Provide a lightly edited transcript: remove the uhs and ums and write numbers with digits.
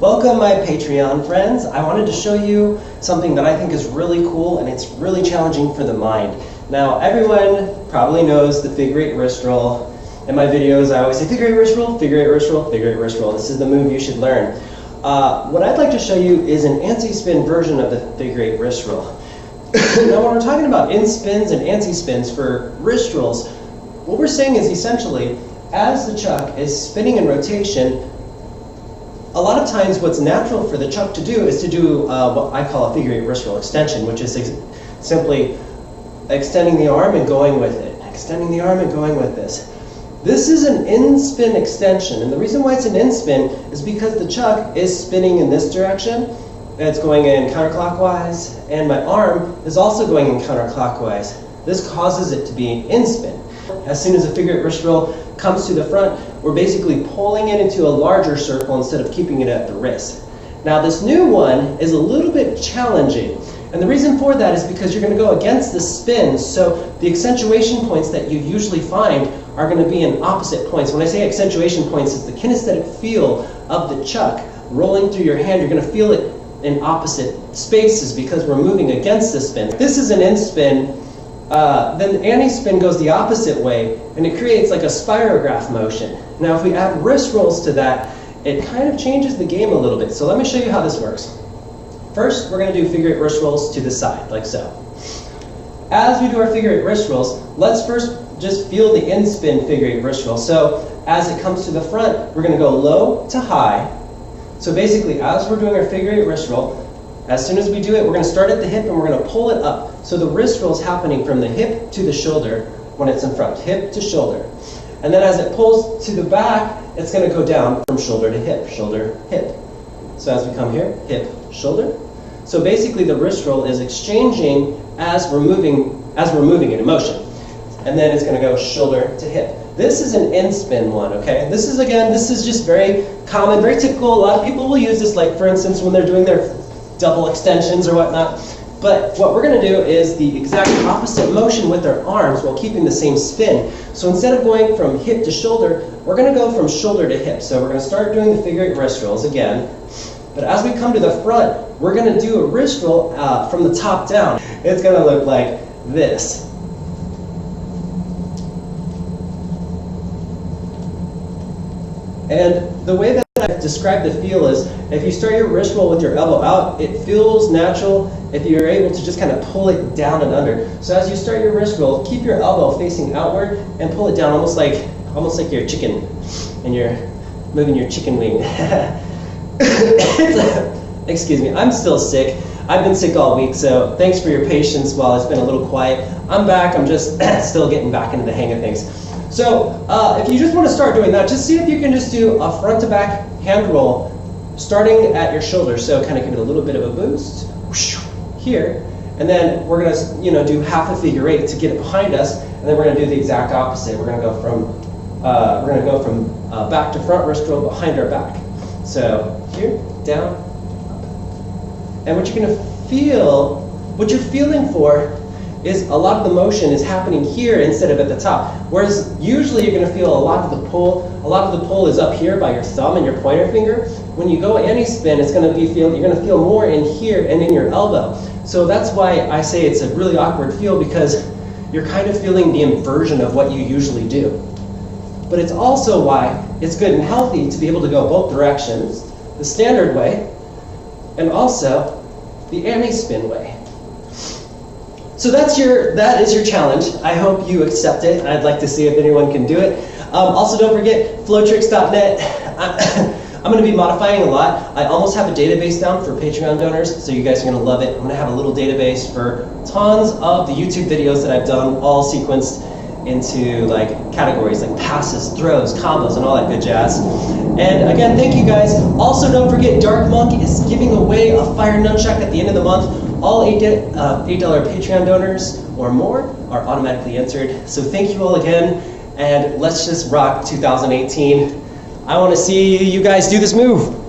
Welcome my Patreon friends. I wanted to show you something that I think is really cool and it's really challenging for the mind. Now everyone probably knows the figure eight wrist roll. In my videos I always say figure eight wrist roll, figure eight wrist roll, figure eight wrist roll. This is the move you should learn. What I'd like to show you is an anti-spin version of the figure eight wrist roll. Now when we're talking about in-spins and anti-spins for wrist rolls, what we're saying is essentially as the chuck is spinning in rotation, a lot of times what's natural for the chuck to do is to do what I call a figure eight wrist roll extension, which is simply extending the arm and going with it. Extending the arm and going with this. This is an in-spin extension, and the reason why it's an in-spin is because the chuck is spinning in this direction. It's going in counterclockwise, and my arm is also going in counterclockwise. This causes it to be in-spin. As soon as a figure eight wrist roll comes to the front, we're basically pulling it into a larger circle instead of keeping it at the wrist. Now this new one is a little bit challenging, and the reason for that is because you're going to go against the spin, so the accentuation points that you usually find are going to be in opposite points. When I say accentuation points, it's the kinesthetic feel of the chuck rolling through your hand. You're going to feel it in opposite spaces because we're moving against the spin. This is an in-spin. Then the anti-spin goes the opposite way, and it creates like a spirograph motion. Now if we add wrist rolls to that, it kind of changes the game a little bit. So let me show you how this works. First, we're going to do figure eight wrist rolls to the side, like so. As we do our figure eight wrist rolls, let's first just feel the in-spin figure eight wrist roll. So as it comes to the front, we're going to go low to high. So basically, as we're doing our figure eight wrist roll, as soon as we do it, we're going to start at the hip and we're going to pull it up. So the wrist roll is happening from the hip to the shoulder when it's in front, hip to shoulder. And then as it pulls to the back, it's going to go down from shoulder to hip, shoulder, hip. So as we come here, hip, shoulder. So basically the wrist roll is exchanging as we're moving it in motion. And then it's going to go shoulder to hip. This is an in-spin one, okay? This is just very common, very typical. A lot of people will use this, like for instance, when they're doing their double extensions or whatnot. But what we're going to do is the exact opposite motion with our arms while keeping the same spin. So instead of going from hip to shoulder, we're going to go from shoulder to hip. So we're going to start doing the figure eight wrist rolls again. But as we come to the front, we're going to do a wrist roll from the top down. It's going to look like this. And the way that I describe the feel is, if you start your wrist roll with your elbow out, it feels natural if you're able to just kind of pull it down and under. So as you start your wrist roll, keep your elbow facing outward and pull it down almost like you're chicken and you're moving your chicken wing. Excuse me, I'm still sick. I've been sick all week, so thanks for your patience while it's been a little quiet. I'm back, I'm just still getting back into the hang of things. So if you just want to start doing that, just see if you can just do a front to back hand roll starting at your shoulder. So kind of give it a little bit of a boost here, and then we're going to do half a figure eight to get it behind us, and then we're going to do the exact opposite. We're going to go from back to front wrist roll behind our back. So here, down, up. And what you're going to feel, what you're feeling for is a lot of the motion is happening here instead of at the top. Whereas usually you're going to feel a lot of the pull is up here by your thumb and your pointer finger. When you go anti-spin, you're going to feel more in here and in your elbow. So that's why I say it's a really awkward feel, because you're kind of feeling the inversion of what you usually do. But it's also why it's good and healthy to be able to go both directions, the standard way, and also the anti-spin way. So that is your challenge. I hope you accept it. I'd like to see if anyone can do it. Also, don't forget flowtricks.net. I'm going to be modifying a lot. I almost have a database down for Patreon donors, so you guys are going to love it. I'm going to have a little database for tons of the YouTube videos that I've done, all sequenced into like categories like passes, throws, combos, and all that good jazz. And again, thank you guys. Also, don't forget Dark Monk is giving away a fire nunchuck at the end of the month. All $8 Patreon donors or more are automatically entered. So thank you all again, and let's just rock 2018. I want to see you guys do this move.